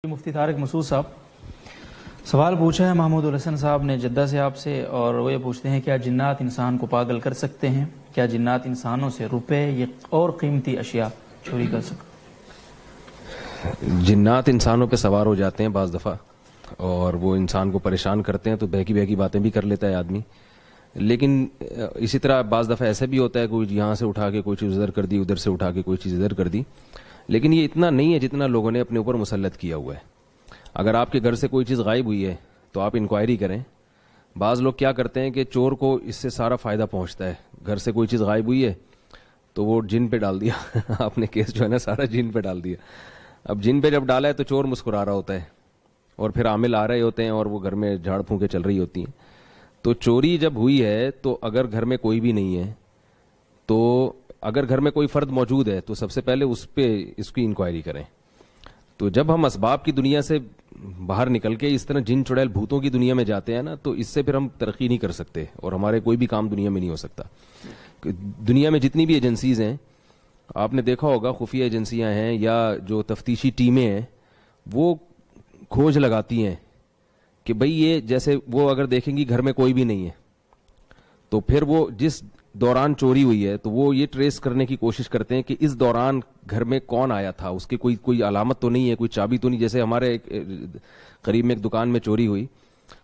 مفتی طارق مسعود صاحب سوال پوچھا ہے محمود الحسن صاحب نے جدہ سے آپ سے، اور وہ یہ پوچھتے ہیں کیا جنات انسان کو پاگل کر سکتے ہیں؟ کیا جنات انسانوں سے روپے یا اور قیمتی اشیاء چوری کر سکتے؟ جنات انسانوں پہ سوار ہو جاتے ہیں بعض دفعہ اور وہ انسان کو پریشان کرتے ہیں، تو بہکی بہکی باتیں بھی کر لیتا ہے آدمی. لیکن اسی طرح بعض دفعہ ایسا بھی ہوتا ہے کوئی یہاں سے اٹھا کے کوئی چیز ادھر کر دی، ادھر سے اٹھا کے کوئی چیز ادھر کر دی. لیکن یہ اتنا نہیں ہے جتنا لوگوں نے اپنے اوپر مسلط کیا ہوا ہے. اگر آپ کے گھر سے کوئی چیز غائب ہوئی ہے تو آپ انکوائری کریں. بعض لوگ کیا کرتے ہیں کہ چور کو اس سے سارا فائدہ پہنچتا ہے. گھر سے کوئی چیز غائب ہوئی ہے تو وہ جن پہ ڈال دیا آپ نے کیس جو ہے نا سارا جن پہ ڈال دیا. اب جن پہ جب ڈالا ہے تو چور مسکرا رہا ہوتا ہے اور پھر عامل آ رہے ہوتے ہیں اور وہ گھر میں جھاڑ پھونکے چل رہی ہوتی ہیں. تو چوری جب ہوئی ہے تو اگر گھر میں کوئی بھی نہیں ہے تو اگر گھر میں کوئی فرد موجود ہے تو سب سے پہلے اس کی انکوائری کریں. تو جب ہم اسباب کی دنیا سے باہر نکل کے اس طرح جن چڑیل بھوتوں کی دنیا میں جاتے ہیں نا تو اس سے پھر ہم ترقی نہیں کر سکتے اور ہمارے کوئی بھی کام دنیا میں نہیں ہو سکتا. دنیا میں جتنی بھی ایجنسیز ہیں آپ نے دیکھا ہوگا، خفیہ ایجنسیاں ہیں یا جو تفتیشی ٹیمیں ہیں وہ کھوج لگاتی ہیں کہ بھئی یہ جیسے وہ اگر دیکھیں گی گھر میں کوئی بھی نہیں ہے تو پھر وہ جس دوران چوری ہوئی ہے تو وہ یہ ٹریس کرنے کی کوشش کرتے ہیں کہ اس دوران گھر میں کون آیا تھا، اس کی کوئی علامت تو نہیں ہے، کوئی چابی تو نہیں. جیسے ہمارے قریب میں ایک دکان میں چوری ہوئی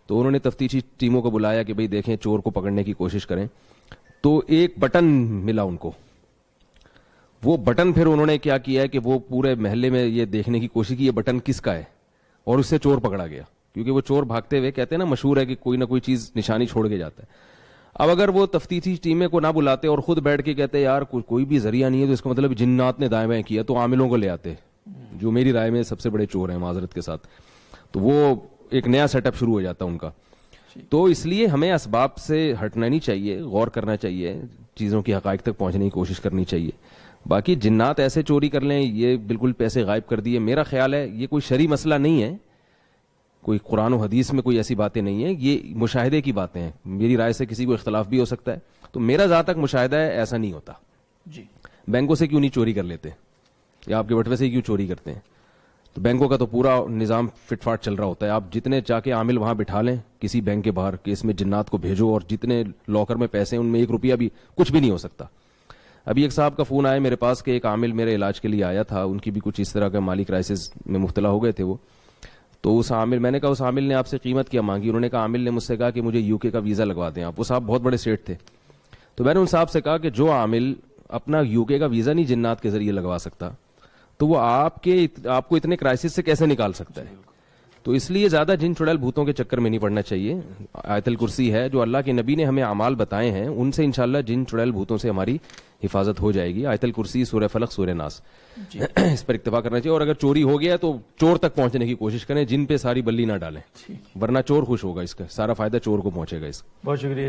تو انہوں نے تفتیشی ٹیموں کو بلایا کہ بھئی دیکھیں چور کو پکڑنے کی کوشش کریں. تو ایک بٹن ملا ان کو. وہ بٹن پھر انہوں نے کیا کیا ہے کہ وہ پورے محلے میں یہ دیکھنے کی کوشش کی یہ بٹن کس کا ہے اور اس سے چور پکڑا گیا. کیونکہ وہ چور بھاگتے ہوئے کہتے ہیں نا، مشہور ہے کہ کوئی نہ کوئی چیز نشانی چھوڑ کے جاتا ہے. اب اگر وہ تفتیشی ٹیمیں کو نہ بلاتے اور خود بیٹھ کے کہتے یار کوئی بھی ذریعہ نہیں ہے تو اس کا مطلب جنات نے دائیں بائیں کیا، تو عاملوں کو لے آتے جو میری رائے میں سب سے بڑے چور ہیں معذرت کے ساتھ. تو وہ ایک نیا سیٹ اپ شروع ہو جاتا ان کا. تو اس لیے ہمیں اسباب سے ہٹنا نہیں چاہیے، غور کرنا چاہیے، چیزوں کی حقائق تک پہنچنے کی کوشش کرنی چاہیے. باقی جنات ایسے چوری کر لیں، یہ بالکل پیسے غائب کر دیے، میرا خیال ہے یہ کوئی شرعی مسئلہ نہیں ہے، کوئی قرآن و حدیث میں کوئی ایسی باتیں نہیں ہیں، یہ مشاہدے کی باتیں ہیں. میری رائے سے کسی کو اختلاف بھی ہو سکتا ہے. تو میرا جہاں تک مشاہدہ ہے ایسا نہیں ہوتا. جی بینکوں سے کیوں نہیں چوری کر لیتے یا آپ کے بٹوے سے کیوں چوری کرتے ہیں؟ تو بینکوں کا تو پورا نظام فٹ فاٹ چل رہا ہوتا ہے. آپ جتنے چاہ کے عامل وہاں بٹھا لیں کسی بینک کے باہر کہ اس میں جنات کو بھیجو، اور جتنے لاکر میں پیسے ہیں ان میں 1 روپیہ بھی کچھ بھی نہیں ہو سکتا. ابھی ایک صاحب کا فون آیا میرے پاس کہ ایک عامل میرے علاج کے لیے آیا تھا، ان کی بھی کچھ اس طرح کا مالی کرائسس میں مبتلا ہو گئے تھے وہ. تو اس عامل، میں نے کہا اس عامل نے آپ سے قیمت کیا مانگی؟ انہوں نے کہا عامل نے مجھ سے کہا کہ مجھے UK کا ویزا لگوا دیں آپ. وہ صاحب بہت بڑے سیٹ تھے. تو میں نے ان صاحب سے کہا کہ جو عامل اپنا UK کا ویزا نہیں جنات کے ذریعے لگوا سکتا تو وہ آپ کو اتنے کرائسس سے کیسے نکال سکتا ہے؟ تو اس لیے زیادہ جن چڑیل بھوتوں کے چکر میں نہیں پڑنا چاہیے. آیت الکرسی ہے جو اللہ کے نبی نے ہمیں اعمال بتائے ہیں، ان سے انشاءاللہ جن چڑیل بھوتوں سے ہماری حفاظت ہو جائے گی. آیت الکرسی، سورہ فلق، سورہ ناس، اس پر اکتفا کرنا چاہیے. اور اگر چوری ہو گیا تو چور تک پہنچنے کی کوشش کریں، جن پہ ساری بلی نہ ڈالیں، ورنہ چور خوش ہوگا، اس کا سارا فائدہ چور کو پہنچے گا. اس کا بہت شکریہ.